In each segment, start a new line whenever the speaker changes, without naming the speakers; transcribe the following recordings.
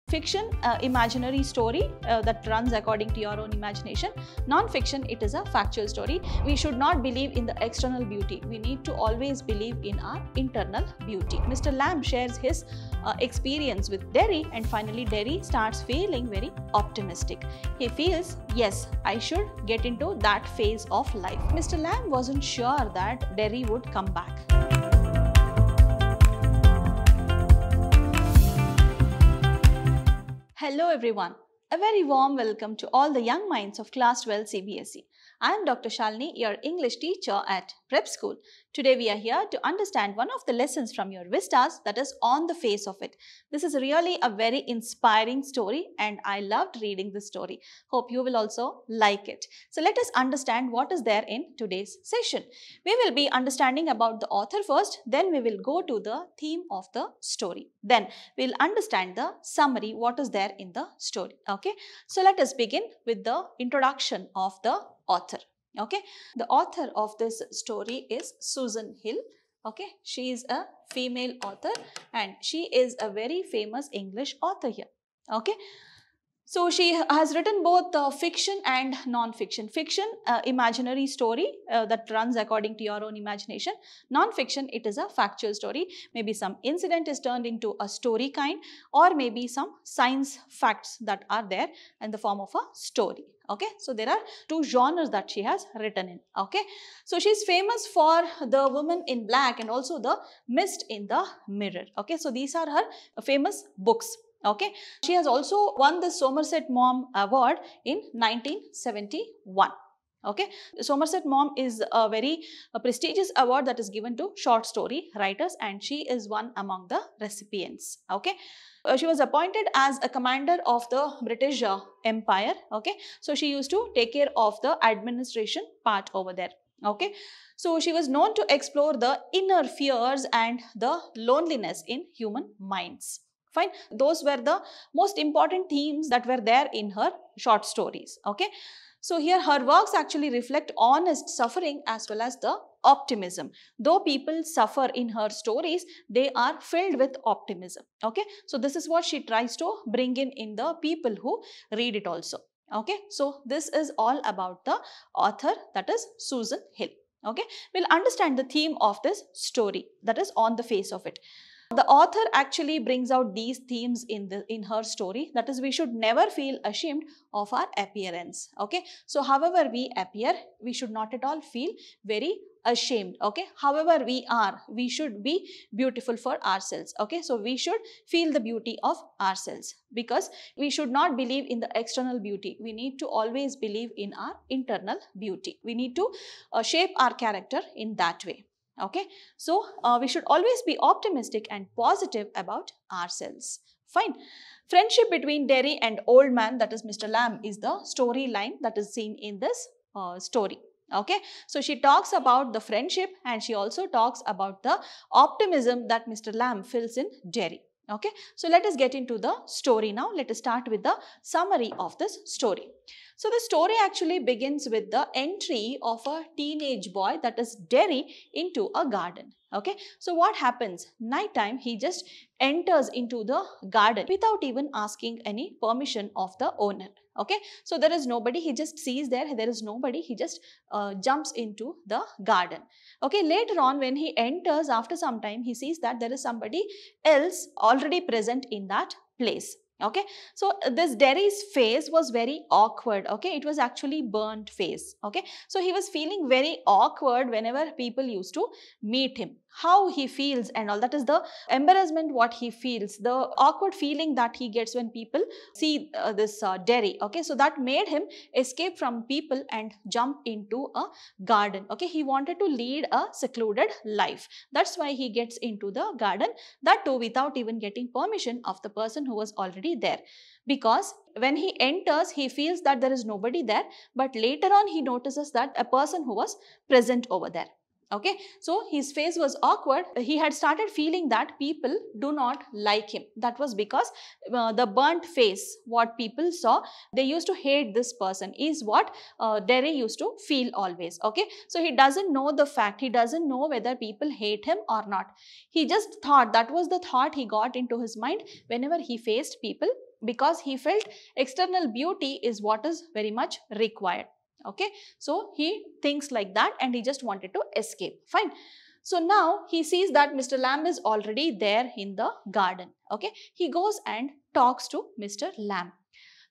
Fiction, imaginary story that runs according to your own imagination. Non-fiction, it is a factual story. We should not believe in the external beauty. We need to always believe in our internal beauty. Mr. Lamb shares his experience with Derry, and finally Derry starts feeling very optimistic. He feels, yes, I should get into that phase of life. Mr. Lamb wasn't sure that Derry would come back. Hello everyone. A very warm welcome to all the young minds of Class 12 Cbse. I am Dr. Shalini, your English teacher at Prep School. Today we are here to understand one of the lessons from your VISTAS, that is On the Face of It. This is really a very inspiring story and I loved reading this story. Hope you will also like it. So let us understand what is there in today's session. We will be understanding about the author first, then we will go to the theme of the story. Then we will understand the summary, what is there in the story. Okay, so let us begin with the introduction of the author. Okay, the author of this story is Susan Hill. Okay, she is a female author and she is a very famous English author here. Okay, so she has written both fiction and non-fiction. Fiction, imaginary story that runs according to your own imagination. Non-fiction, it is a factual story. Maybe some incident is turned into a story kind, or maybe some science facts that are there in the form of a story. Okay, so there are two genres that she has written in. Okay, so she is famous for The Woman in Black and also The Mist in the Mirror. Okay, so these are her famous books. Okay, she has also won the Somerset Maugham Award in 1971. Okay, Somerset Maugham is a very prestigious award that is given to short story writers and she is one among the recipients. Okay, she was appointed as a commander of the British Empire. Okay, so she used to take care of the administration part over there. Okay, so she was known to explore the inner fears and the loneliness in human minds. Fine, those were the most important themes that were there in her short stories. Okay, so here her works actually reflect honest suffering as well as the optimism. Though people suffer in her stories, they are filled with optimism. Okay, so this is what she tries to bring in the people who read it also. Okay, so this is all about the author, that is Susan Hill. Okay, we'll understand the theme of this story, that is On the Face of It. The author actually brings out these themes in her story, that is, we should never feel ashamed of our appearance. Okay, so however we appear, we should not at all feel very ashamed. Okay, however we are, we should be beautiful for ourselves. Okay, so we should feel the beauty of ourselves because we should not believe in the external beauty. We need to always believe in our internal beauty. We need to shape our character in that way. Okay, so we should always be optimistic and positive about ourselves. Fine. Friendship between Derry and old man, that is Mr. Lamb, is the storyline that is seen in this story. Okay, so she talks about the friendship and she also talks about the optimism that Mr. Lamb feels in Derry. Okay, so let us get into the story now. Let us start with the summary of this story. So the story actually begins with the entry of a teenage boy, that is Derry, into a garden. Okay, so what happens? Nighttime, he just enters into the garden without even asking any permission of the owner. Okay, so there is nobody, he just sees there is nobody, he just jumps into the garden. Okay, later on when he enters, after some time, he sees that there is somebody else already present in that place. Okay, so this Derry's face was very awkward. Okay, it was actually burnt face. Okay, so he was feeling very awkward whenever people used to meet him. How he feels and all, that is the embarrassment what he feels, the awkward feeling that he gets when people see this Derry. Okay, so that made him escape from people and jump into a garden. Okay, he wanted to lead a secluded life. That's why he gets into the garden, that too without even getting permission of the person who was already there. Because when he enters, he feels that there is nobody there, but later on he notices that a person who was present over there. Okay, so his face was awkward. He had started feeling that people do not like him. That was because the burnt face, what people saw, they used to hate this person, is what Derry used to feel always. Okay, so he doesn't know the fact, he doesn't know whether people hate him or not. He just thought, that was the thought he got into his mind whenever he faced people, because he felt external beauty is what is very much required. Okay, so he thinks like that and he just wanted to escape. Fine. So now he sees that Mr. Lamb is already there in the garden. Okay, he goes and talks to Mr. Lamb.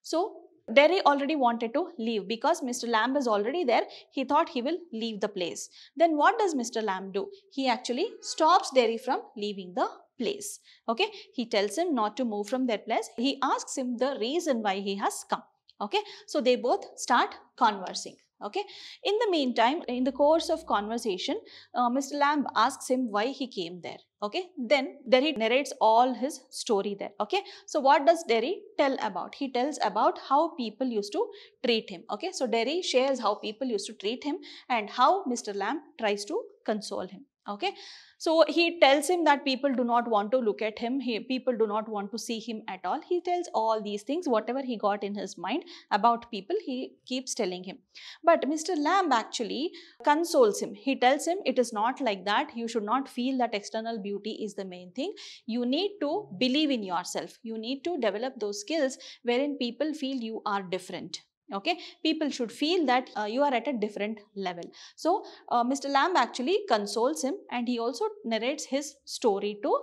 So Derry already wanted to leave because Mr. Lamb is already there. He thought he will leave the place. Then what does Mr. Lamb do? He actually stops Derry from leaving the place. Okay, he tells him not to move from that place. He asks him the reason why he has come. Okay, so they both start conversing. Okay, in the meantime, in the course of conversation, Mr. Lamb asks him why he came there. Okay, then Derry narrates all his story there. Okay, so what does Derry tell about? He tells about how people used to treat him. Okay, so Derry shares how people used to treat him and how Mr. Lamb tries to console him. Okay, so he tells him that people do not want to look at him, people do not want to see him at all. He tells all these things, whatever he got in his mind about people, he keeps telling him. But Mr. Lamb actually consoles him. He tells him it is not like that. You should not feel that external beauty is the main thing. You need to believe in yourself. You need to develop those skills wherein people feel you are different. Okay, people should feel that you are at a different level. So Mr. Lamb actually consoles him and he also narrates his story to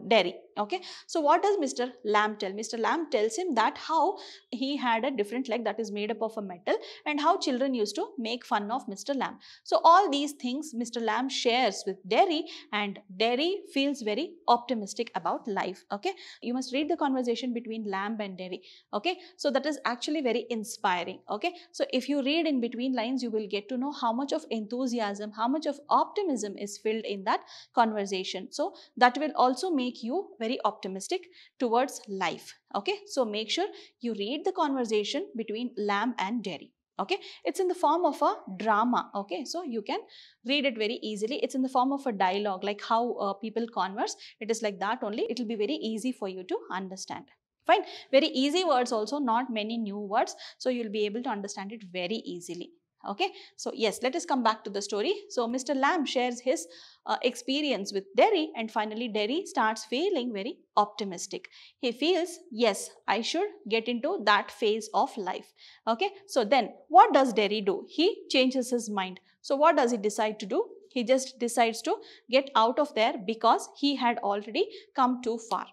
Derry. Okay, so what does Mr. Lamb tell? Mr. Lamb tells him that how he had a different leg that is made up of a metal and how children used to make fun of Mr. Lamb. So all these things Mr. Lamb shares with Derry and Derry feels very optimistic about life. Okay, you must read the conversation between Lamb and Derry. Okay, so that is actually very inspiring. Okay, so if you read in between lines, you will get to know how much of enthusiasm, how much of optimism is filled in that conversation. So that will also make you very optimistic towards life. Okay, so make sure you read the conversation between Lamb and Derry. Okay, it's in the form of a drama. Okay, so you can read it very easily. It's in the form of a dialogue, like how people converse. It is like that only. It will be very easy for you to understand. Fine, very easy words also, not many new words, so you'll be able to understand it very easily. Okay, so yes, let us come back to the story. So Mr. Lamb shares his experience with Derry and finally Derry starts feeling very optimistic. He feels, yes, I should get into that phase of life. Okay, so then what does Derry do? He changes his mind. So what does he decide to do? He just decides to get out of there because he had already come too far.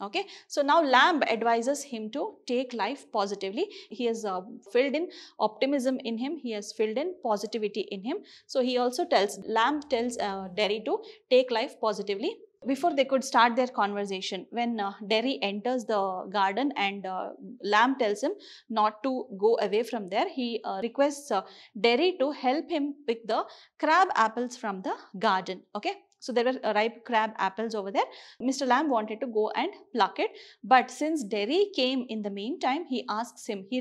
Okay, so now Lamb advises him to take life positively. He has filled in optimism in him. He has filled in positivity in him. So he also tells, Lamb tells Derry to take life positively. Before they could start their conversation, when Derry enters the garden and Lamb tells him not to go away from there, he requests Derry to help him pick the crab apples from the garden. Okay, so there were ripe crab apples over there. Mr. Lamb wanted to go and pluck it, but since Derry came in the meantime, he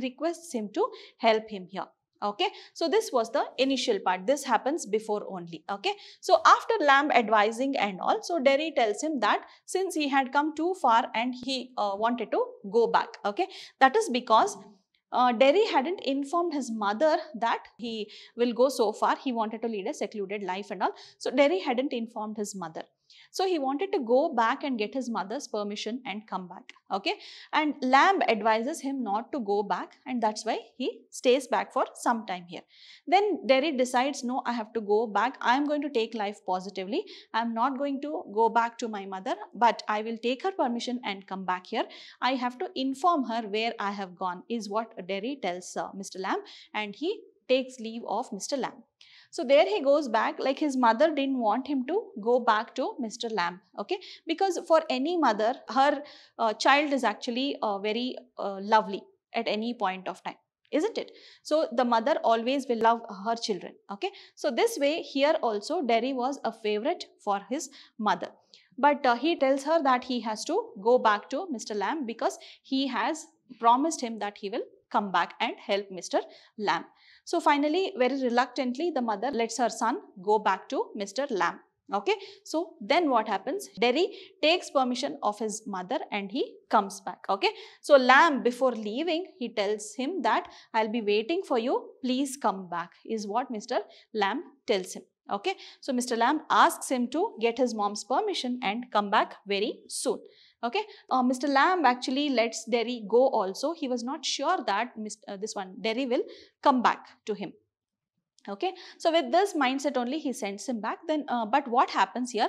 requests him to help him here. Okay, so this was the initial part. This happens before only. Okay, so after Lamb advising and all, so Derry tells him that since he had come too far and he wanted to go back. Okay, that is because Derry hadn't informed his mother that he will go so far. He wanted to lead a secluded life and all. So Derry hadn't informed his mother. So he wanted to go back and get his mother's permission and come back. Okay, and Lamb advises him not to go back and that's why he stays back for some time here. Then Derry decides, no, I have to go back. I am going to take life positively. I am not going to go back to my mother, but I will take her permission and come back here. I have to inform her where I have gone, is what Derry tells Mr. Lamb, and he takes leave of Mr. Lamb. So there he goes back, like his mother didn't want him to go back to Mr. Lamb. Okay, because for any mother, her child is actually very lovely at any point of time, isn't it? So the mother always will love her children. Okay, so this way here also Derry was a favorite for his mother. But he tells her that he has to go back to Mr. Lamb because he has promised him that he will come back and help Mr. Lamb. So finally, very reluctantly, the mother lets her son go back to Mr. Lamb. Okay, so then what happens? Derry takes permission of his mother and he comes back. Okay, so Lamb, before leaving, he tells him that I'll be waiting for you, please come back, is what Mr. Lamb tells him. Okay, so Mr. Lamb asks him to get his mom's permission and come back very soon. Okay, Mr. Lamb actually lets Derry go also. He was not sure that Derry will come back to him. Okay, so with this mindset only he sends him back. Then but what happens here?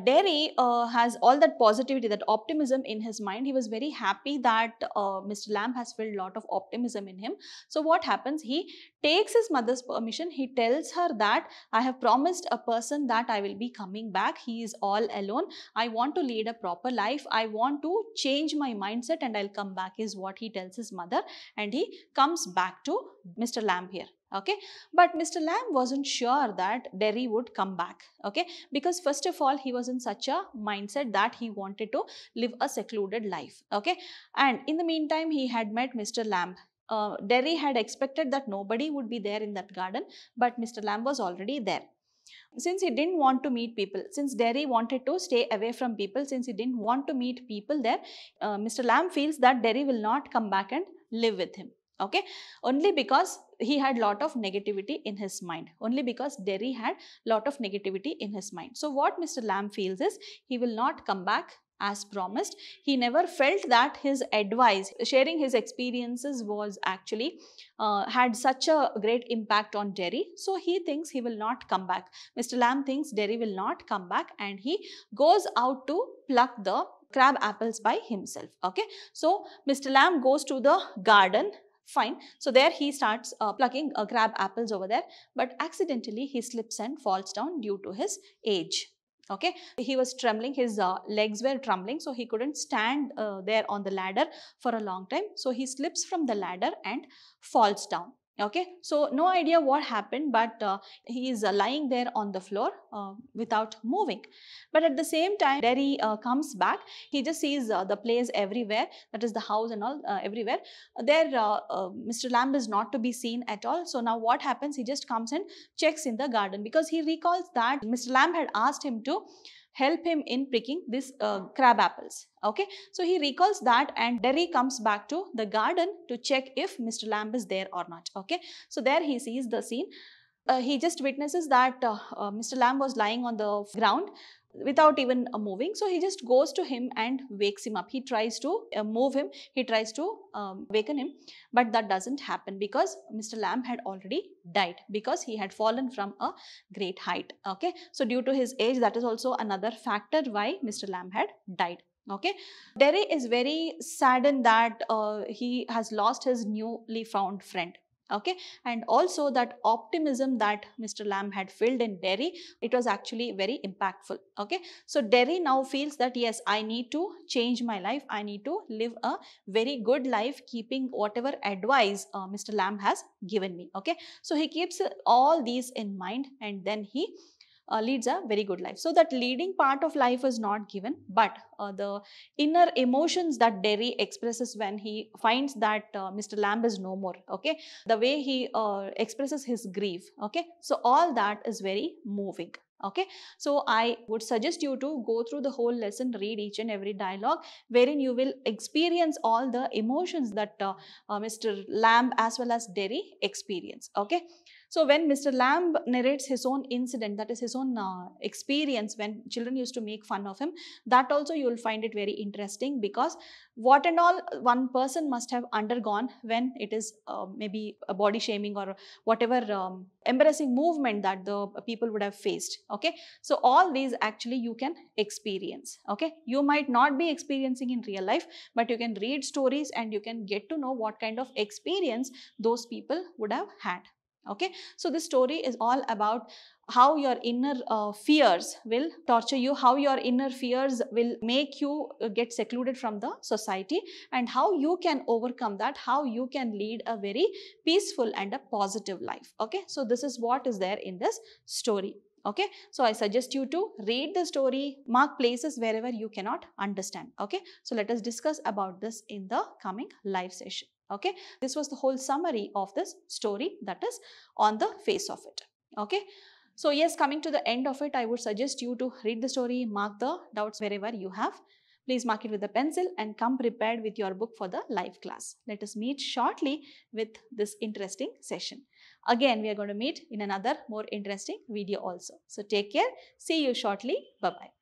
Derry has all that positivity, that optimism in his mind. He was very happy that Mr. Lamb has filled a lot of optimism in him. So what happens? He takes his mother's permission. He tells her that I have promised a person that I will be coming back. He is all alone. I want to lead a proper life. I want to change my mindset and I'll come back, is what he tells his mother. And he comes back to Mr. Lamb here. Okay, but Mr. Lamb wasn't sure that Derry would come back. Okay, because first of all, he was in such a mindset that he wanted to live a secluded life. Okay, and in the meantime, he had met Mr. Lamb. Derry had expected that nobody would be there in that garden, but Mr. Lamb was already there. Since he didn't want to meet people, since Derry wanted to stay away from people, since he didn't want to meet people there, Mr. Lamb feels that Derry will not come back and live with him. Okay, only because he had lot of negativity in his mind, only because Derry had lot of negativity in his mind. So what Mr. Lamb feels is he will not come back as promised. He never felt that his advice, sharing his experiences, was actually had such a great impact on Derry. So he thinks he will not come back. Mr. Lamb thinks Derry will not come back, and he goes out to pluck the crab apples by himself. Okay, so Mr. Lamb goes to the garden. Fine. So there he starts plucking crab apples over there, but accidentally he slips and falls down due to his age. Okay, he was trembling, his legs were trembling, so he couldn't stand there on the ladder for a long time. So he slips from the ladder and falls down. Okay, so no idea what happened, but he is lying there on the floor without moving. But at the same time, Derry comes back. He just sees the place everywhere, that is the house and all everywhere. There Mr. Lamb is not to be seen at all. So now what happens? He just comes and checks in the garden, because he recalls that Mr. Lamb had asked him to help him in picking these crab apples. Okay, so he recalls that, and Derry comes back to the garden to check if Mr. Lamb is there or not. Okay, so there he sees the scene. He just witnesses that Mr. Lamb was lying on the ground without even moving. So he just goes to him and wakes him up. He tries to move him, he tries to waken him, but that doesn't happen, because Mr. Lamb had already died, because he had fallen from a great height. Okay, so due to his age, that is also another factor why Mr. Lamb had died. Okay, Derry is very saddened that he has lost his newly found friend. Okay, and also that optimism that Mr. Lamb had filled in Derry, it was actually very impactful. Okay, so Derry now feels that yes, I need to change my life, I need to live a very good life, keeping whatever advice Mr. Lamb has given me. Okay, so he keeps all these in mind, and then he leads a very good life. So that leading part of life is not given, but the inner emotions that Derry expresses when he finds that Mr. Lamb is no more. Okay, the way he expresses his grief. Okay, so all that is very moving. Okay, so I would suggest you to go through the whole lesson, read each and every dialogue, wherein you will experience all the emotions that Mr. Lamb as well as Derry experience. Okay, so when Mr. Lamb narrates his own incident, that is his own experience when children used to make fun of him, that also you will find it very interesting, because what and all one person must have undergone when it is maybe a body shaming or whatever embarrassing movement that the people would have faced. Okay, so all these actually you can experience. Okay, you might not be experiencing in real life, but you can read stories and you can get to know what kind of experience those people would have had. Okay, so this story is all about how your inner fears will torture you, how your inner fears will make you get secluded from the society, and how you can overcome that, how you can lead a very peaceful and a positive life. Okay, so this is what is there in this story. Okay, so I suggest you to read the story, mark places wherever you cannot understand. Okay, so let us discuss about this in the coming live session. Okay, this was the whole summary of this story that is on the face of it. Okay, so yes, coming to the end of it, I would suggest you to read the story, mark the doubts wherever you have. Please mark it with a pencil and come prepared with your book for the live class. Let us meet shortly with this interesting session. Again, we are going to meet in another more interesting video also. So take care. See you shortly. Bye-bye.